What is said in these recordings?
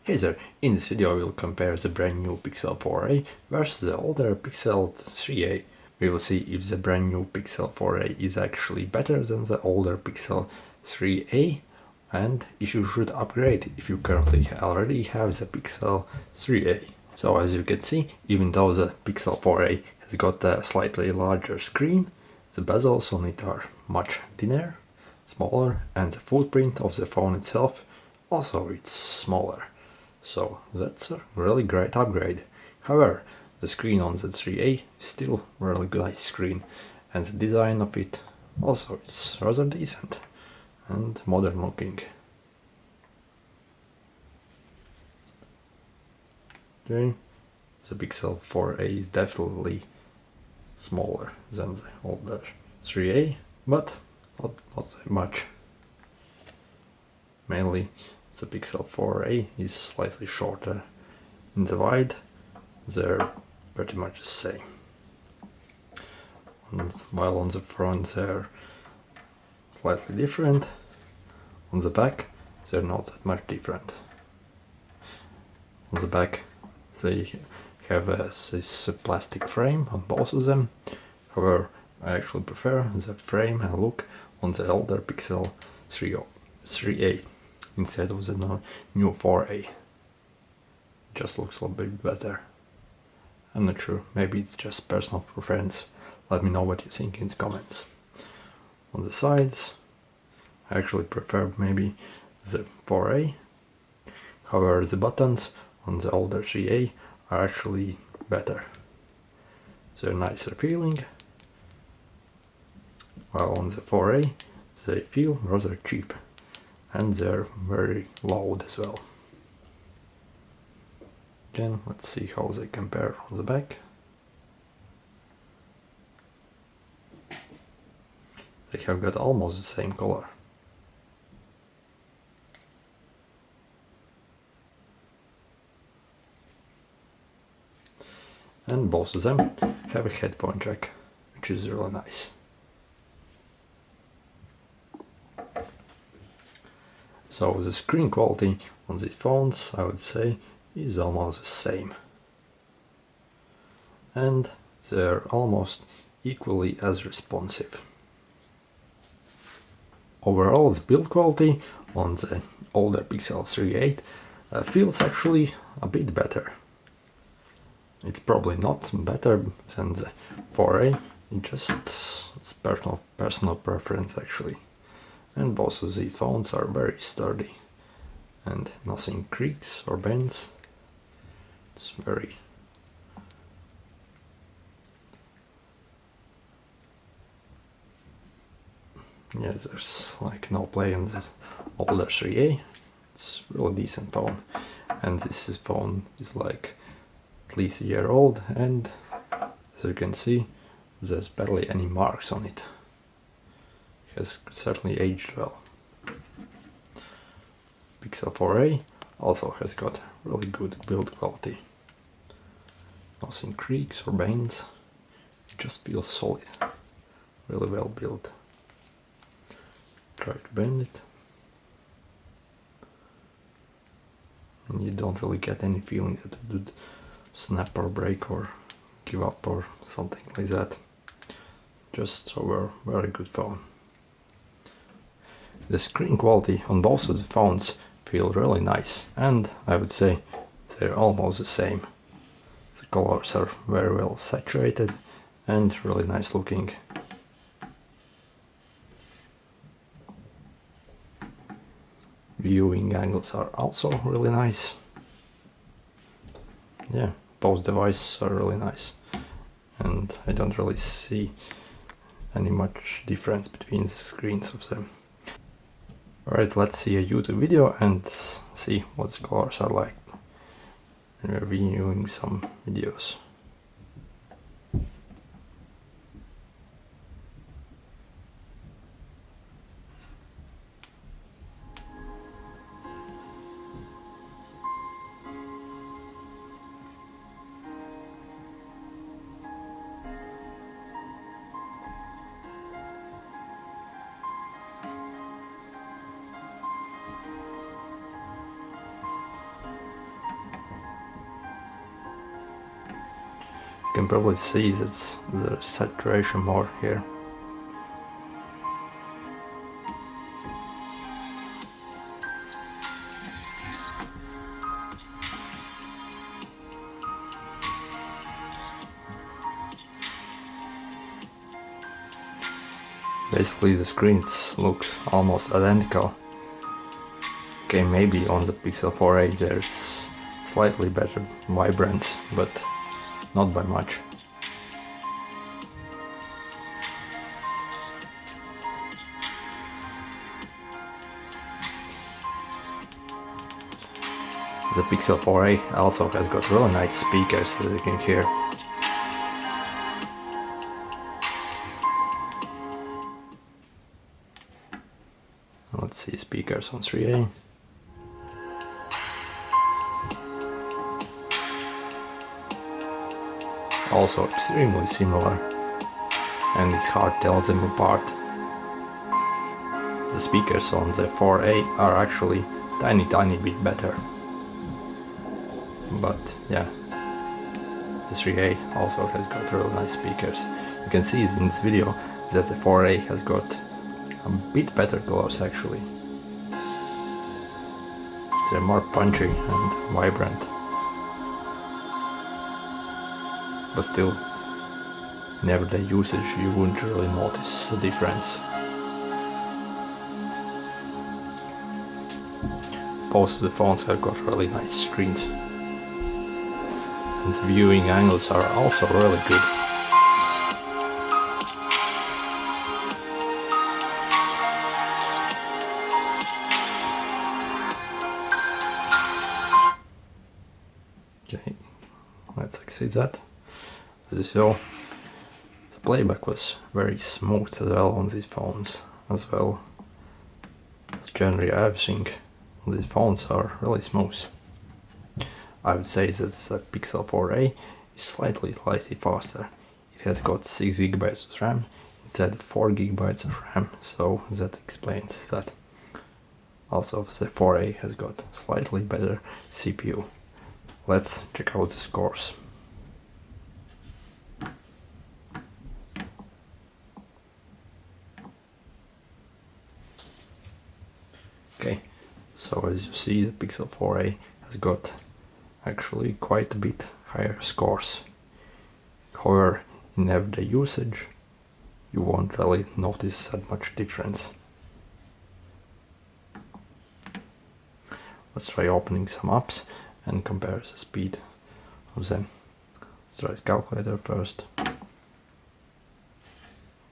Hey there, in this video I will compare the brand new Pixel 4a versus the older Pixel 3a. We will see if the brand new Pixel 4a is actually better than the older Pixel 3a and if you should upgrade if you currently already have the Pixel 3a. So as you can see, even though the Pixel 4a has got a slightly larger screen, the bezels on it are much thinner, smaller, and the footprint of the phone itself also it's smaller. So that's a really great upgrade. However, the screen on the 3a is still a really nice screen, and the design of it also is rather decent and modern looking. Okay, the Pixel 4a is definitely smaller than the older 3a, but not so much. Mainly the Pixel 4a is slightly shorter. In the wide, they're pretty much the same. And while on the front they're slightly different, on the back they're not that much different. On the back they have this plastic frame on both of them. However, I actually prefer the frame and look on the older Pixel 3a instead of the new 4a. Just looks a little bit better. I'm not sure, maybe it's just personal preference. Let me know what you think in the comments. On the sides, I actually prefer maybe the 4a. However, the buttons on the older 3a are actually better. They're nicer feeling, while on the 4a they feel rather cheap and they're very loud as well. Again, let's see how they compare on the back. They have got almost the same color. And both of them have a headphone jack, which is really nice. So the screen quality on these phones, I would say, is almost the same. And they're almost equally as responsive. Overall, the build quality on the older Pixel 3a feels actually a bit better. It's probably not better than the 4a, it's personal preference actually. And both of these phones are very sturdy and nothing creaks or bends. It's very yes, there's like no play on the older 3a. It's a really decent phone, and this phone is like at least a year old, and as you can see, there's barely any marks on it. It has certainly aged well. Pixel 4a also has got really good build quality. Nothing creaks or bends, it just feels solid, really well built. Try to bend it, and you don't really get any feelings that it would snap or break or give up or something like that. Just a very good phone. The screen quality on both of the phones feel really nice, and I would say they're almost the same. The colors are very well saturated and really nice looking. Viewing angles are also really nice. Yeah, both devices are really nice, and I don't really see any much difference between the screens of them. Alright, let's see a YouTube video and see what the colors are like. And we're reviewing some videos. can probably see that there's saturation more here. Basically the screens look almost identical. Okay, maybe on the Pixel 4a there's slightly better vibrance, but not by much. The Pixel 4a also has got really nice speakers, as you can hear. Let's see speakers on 3a. Also extremely similar, and it's hard to tell them apart. The speakers on the 4a are actually tiny bit better. But yeah, the 3a also has got really nice speakers. You can see in this video that the 4a has got a bit better colors actually. They're more punchy and vibrant. But still, in everyday usage you wouldn't really notice the difference. Both of the phones have got really nice screens. And the viewing angles are also really good. Okay, let's exit that. As you saw, the playback was very smooth as well on these phones as well. As generally everything on these phones are really smooth. I would say that the Pixel 4a is slightly faster. It has got 6 GB of RAM instead of 4 GB of RAM, so that explains that. Also the 4a has got slightly better CPU. Let's check out the scores. Okay, so as you see, the Pixel 4a has got actually quite a bit higher scores. However, in everyday usage you won't really notice that much difference. Let's try opening some apps and compare the speed of them. Let's try calculator first.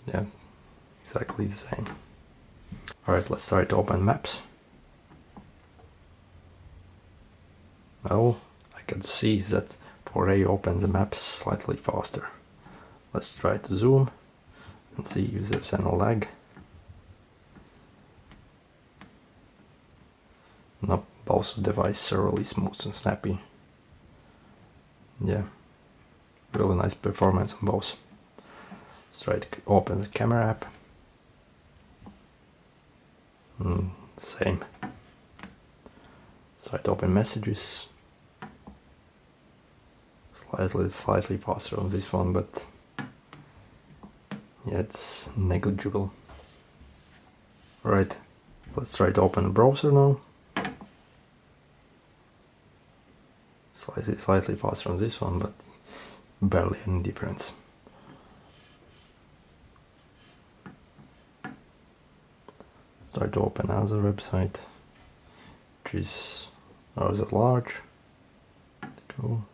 Yeah, exactly the same. Alright, let's try to open maps. Well, I can see that 4a opens the maps slightly faster. Let's try to zoom and see if there's any lag. Nope, both devices are really smooth and snappy. Yeah, really nice performance on both. Let's try to open the camera app. Same. Let's try to open messages. Slightly faster on this one, but yeah, it's negligible. Alright, let's try to open the browser now. Slightly faster on this one, but barely any difference. Let's try to open another website, which is rather large. Go.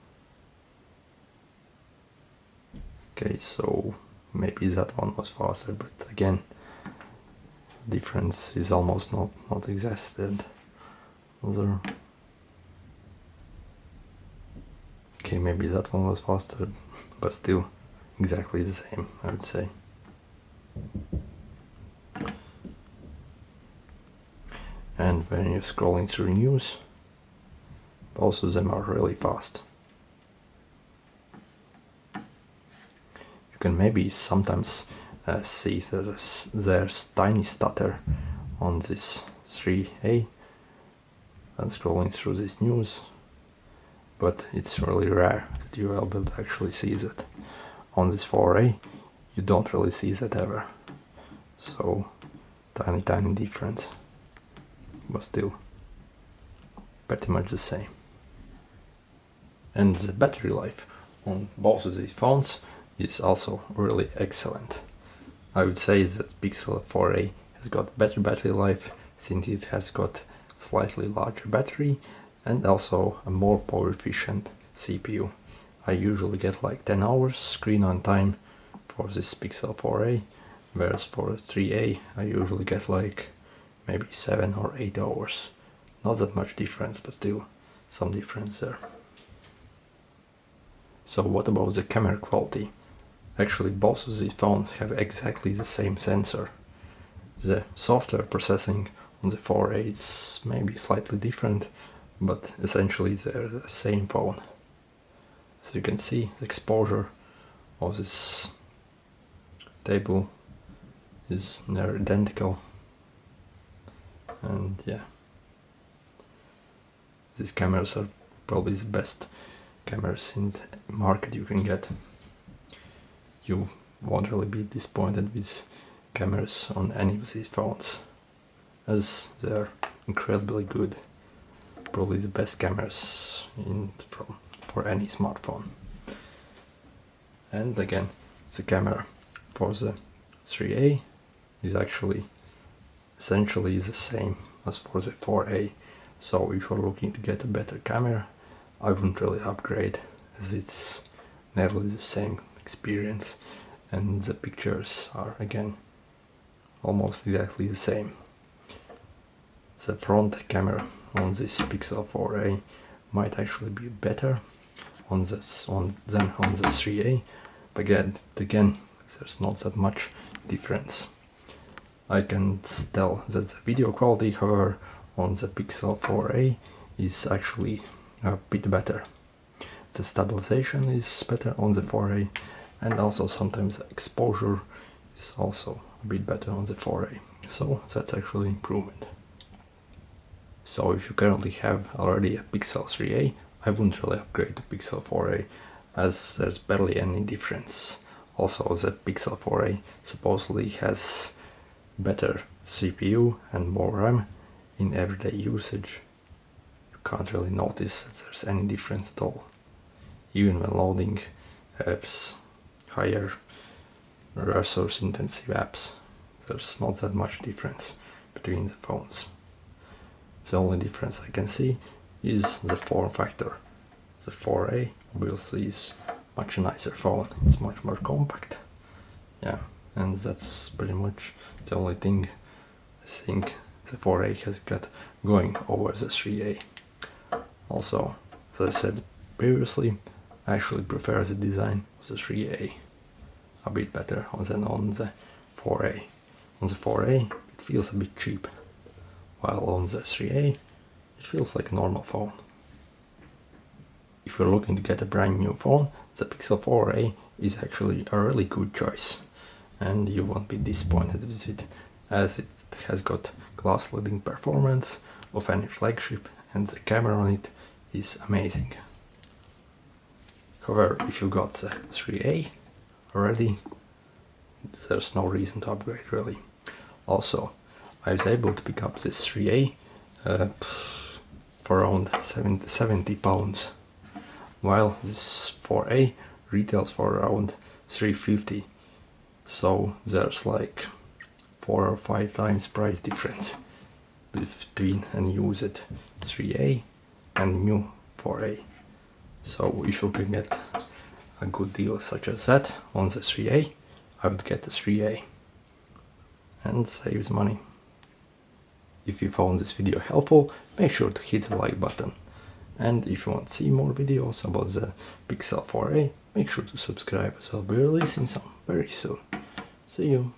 Okay, so maybe that one was faster, but again, the difference is almost not existed. Other. Okay, maybe that one was faster, but still exactly the same, I would say. And when you're scrolling through news, both of them are really fast. You can maybe sometimes see that there's tiny stutter on this 3a and scrolling through this news, but it's really rare that you will be able to actually see that. On this 4A, you don't really see that ever. So, tiny difference, but still pretty much the same. And the battery life on both of these phones is also really excellent. I would say that Pixel 4a has got better battery life since it has got slightly larger battery and also a more power efficient CPU. I usually get like 10 hours screen on time for this Pixel 4a, whereas for 3a I usually get like maybe 7 or 8 hours. Not that much difference, but still some difference there. So what about the camera quality? Actually, both of these phones have exactly the same sensor. The software processing on the 4a is maybe slightly different, but essentially they're the same phone. So you can see the exposure of this table is near identical. And yeah, these cameras are probably the best cameras in the market you can get. You won't really be disappointed with cameras on any of these phones, as they're incredibly good. Probably the best cameras for any smartphone. And again, the camera for the 3A is actually essentially the same as for the 4A. So if you're looking to get a better camera, I wouldn't really upgrade, as it's nearly the same experience and the pictures are again almost exactly the same. The front camera on this Pixel 4a might actually be better than on the 3a, but again there's not that much difference. I can tell that the video quality, however, on the Pixel 4a is actually a bit better. The stabilization is better on the 4a, and also sometimes exposure is also a bit better on the 4a. So that's actually improvement. So if you currently have already a Pixel 3a, I wouldn't really upgrade to Pixel 4a, as there's barely any difference. Also, the Pixel 4a supposedly has better CPU and more RAM. In everyday usage, you can't really notice that there's any difference at all. Even when loading apps, higher resource intensive apps, there's not that much difference between the phones. The only difference I can see is the form factor. The 4a obviously is much nicer phone, it's much more compact. Yeah, and that's pretty much the only thing I think the 4a has got going over the 3a. Also, as I said previously, I actually prefer the design of the 3a a bit better than on the 4a. On the 4a it feels a bit cheap, while on the 3a it feels like a normal phone. If you're looking to get a brand new phone, the Pixel 4a is actually a really good choice, and you won't be disappointed with it, as it has got glass-leading performance of any flagship and the camera on it is amazing. However, if you got the 3a already, there's no reason to upgrade really. Also, I was able to pick up this 3a for around 70 pounds, while this 4a retails for around 350. So there's like 4 or 5 times price difference between a used 3a and new 4a. So if you can get a good deal such as that on the 3a, I would get the 3a and saves money. If you found this video helpful, make sure to hit the like button. And if you want to see more videos about the Pixel 4a, make sure to subscribe, as I'll be releasing some very soon. See you!